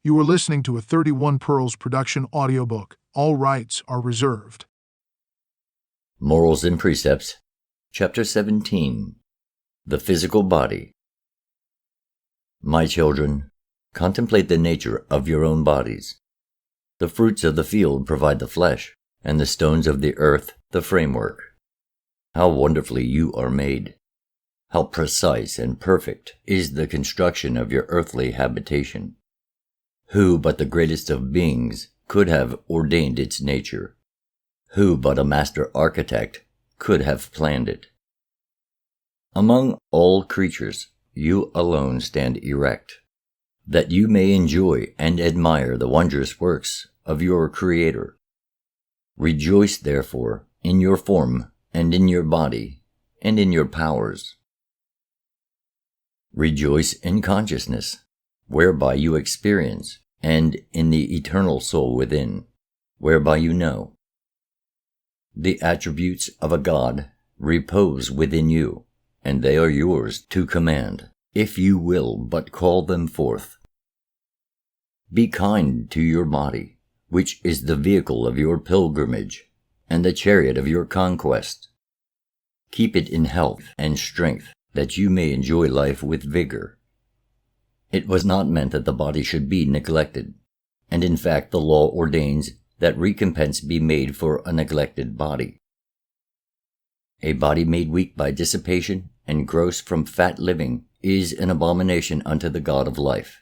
You are listening to a 31 Pearls production audiobook. All rights are reserved. Morals and Precepts, Chapter 17. The Physical Body. My children, contemplate the nature of your own bodies. The fruits of the field provide the flesh, and the stones of the earth the framework. How wonderfully you are made! How precise and perfect is the construction of your earthly habitation! Who but the greatest of beings could have ordained its nature? Who but a master architect could have planned it? Among all creatures, you alone stand erect, that you may enjoy and admire the wondrous works of your Creator. Rejoice, therefore, in your form and in your body and in your powers. Rejoice in consciousness, whereby you experience, and in the eternal soul within, whereby you know. The attributes of a God repose within you, and they are yours to command, if you will but call them forth. Be kind to your body, which is the vehicle of your pilgrimage, and the chariot of your conquest. Keep it in health and strength, that you may enjoy life with vigor. It was not meant that the body should be neglected, and in fact the law ordains that recompense be made for a neglected body. A body made weak by dissipation and gross from fat living is an abomination unto the God of life.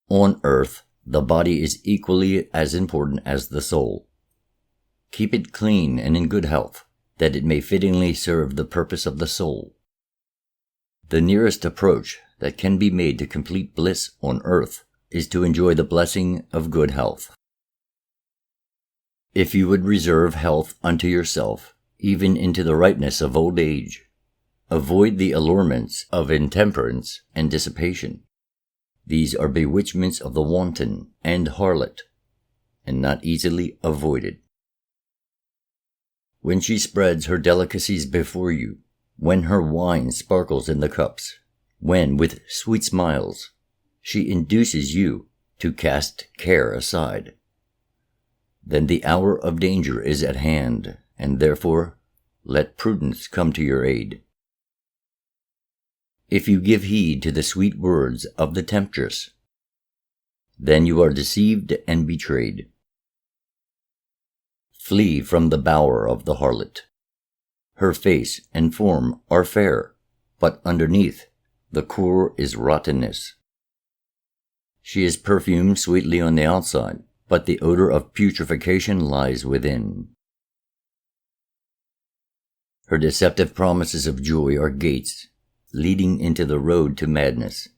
On earth, the body is equally as important as the soul. Keep it clean and in good health, that it may fittingly serve the purpose of the soul. The nearest approach that can be made to complete bliss on earth is to enjoy the blessing of good health. If you would reserve health unto yourself, even into the ripeness of old age, avoid the allurements of intemperance and dissipation. These are bewitchments of the wanton and harlot, and not easily avoided. When she spreads her delicacies before you, when her wine sparkles in the cups, when, with sweet smiles, she induces you to cast care aside, then the hour of danger is at hand, and therefore let prudence come to your aid. If you give heed to the sweet words of the temptress, then you are deceived and betrayed. Flee from the bower of the harlot. Her face and form are fair, but underneath the core is rottenness. She is perfumed sweetly on the outside, but the odor of putrefaction lies within. Her deceptive promises of joy are gates leading into the road to madness,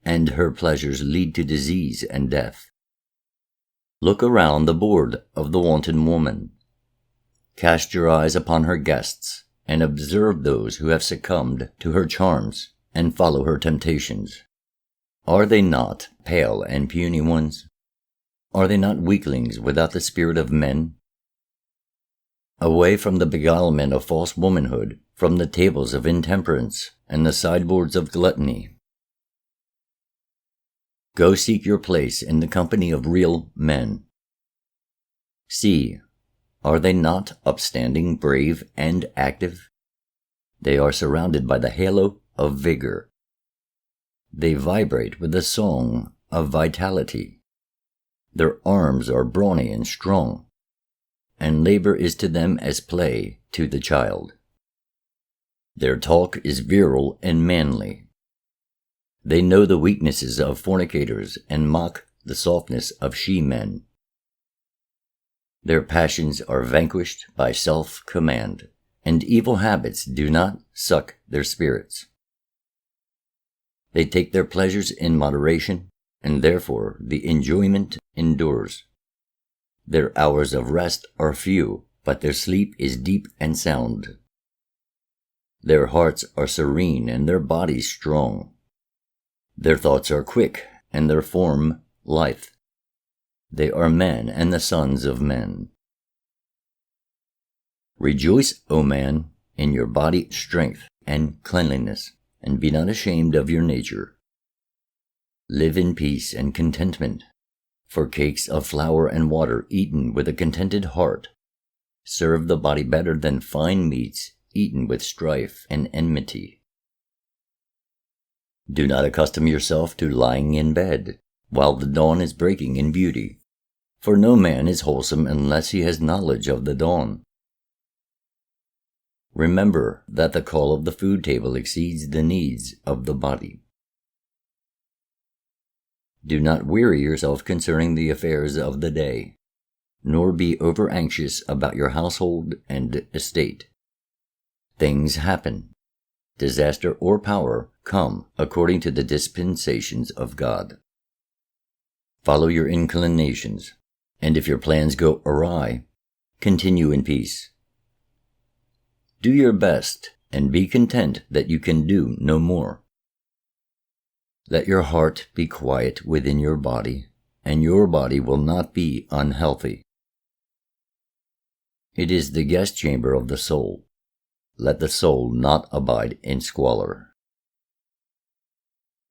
and her pleasures lead to disease and death. Look around the board of the wanton woman. Cast your eyes upon her guests, and observe those who have succumbed to her charms and follow her temptations. Are they not pale and puny ones? Are they not weaklings without the spirit of men? Away from the beguilement of false womanhood, from the tables of intemperance and the sideboards of gluttony. Go seek your place in the company of real men. See, are they not upstanding, brave, and active? They are surrounded by the halo of vigor. They vibrate with the song of vitality. Their arms are brawny and strong, and labor is to them as play to the child. Their talk is virile and manly. They know the weaknesses of fornicators and mock the softness of she-men. Their passions are vanquished by self-command, and evil habits do not suck their spirits. They take their pleasures in moderation, and therefore the enjoyment endures. Their hours of rest are few, but their sleep is deep and sound. Their hearts are serene and their bodies strong. Their thoughts are quick and their form lithe. They are men and the sons of men. Rejoice, O man, in your body strength and cleanliness, and be not ashamed of your nature. Live in peace and contentment, for cakes of flour and water eaten with a contented heart serve the body better than fine meats eaten with strife and enmity. Do not accustom yourself to lying in bed while the dawn is breaking in beauty, for no man is wholesome unless he has knowledge of the dawn. Remember that the call of the food table exceeds the needs of the body. Do not weary yourself concerning the affairs of the day, nor be over-anxious about your household and estate. Things happen. Disaster or power come according to the dispensations of God. Follow your inclinations, and if your plans go awry, continue in peace. Do your best, and be content that you can do no more. Let your heart be quiet within your body, and your body will not be unhealthy. It is the guest chamber of the soul. Let the soul not abide in squalor.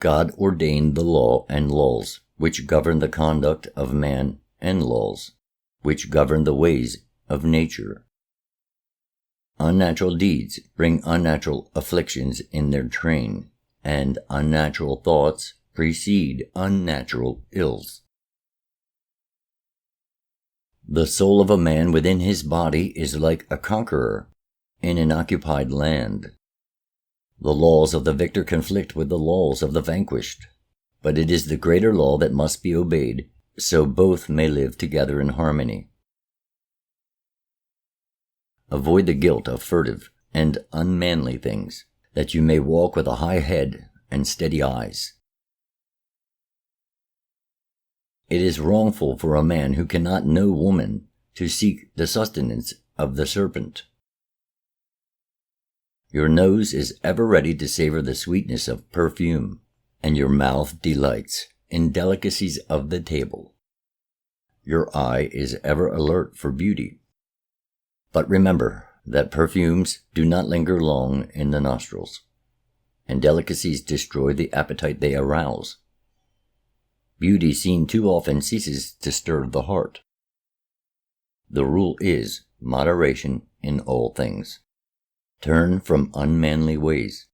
God ordained the law and laws which govern the conduct of man, and laws which govern the ways of nature. Unnatural deeds bring unnatural afflictions in their train, and unnatural thoughts precede unnatural ills. The soul of a man within his body is like a conqueror in an occupied land. The laws of the victor conflict with the laws of the vanquished, but it is the greater law that must be obeyed, so both may live together in harmony. Avoid the guilt of furtive and unmanly things, that you may walk with a high head and steady eyes. It is wrongful for a man who cannot know woman to seek the sustenance of the serpent. Your nose is ever ready to savor the sweetness of perfume, and your mouth delights in delicacies of the table. Your eye is ever alert for beauty. But remember that perfumes do not linger long in the nostrils, and delicacies destroy the appetite they arouse. Beauty seen too often ceases to stir the heart. The rule is moderation in all things. Turn from unmanly ways,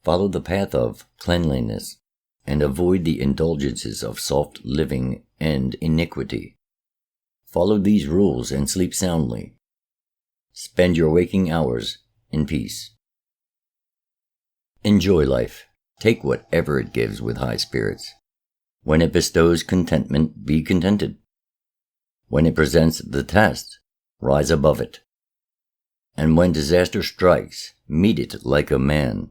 follow the path of cleanliness, and avoid the indulgences of soft living and iniquity. Follow these rules and sleep soundly. Spend your waking hours in peace. Enjoy life. Take whatever it gives with high spirits. When it bestows contentment, be contented. When it presents the test, rise above it. And when disaster strikes, meet it like a man.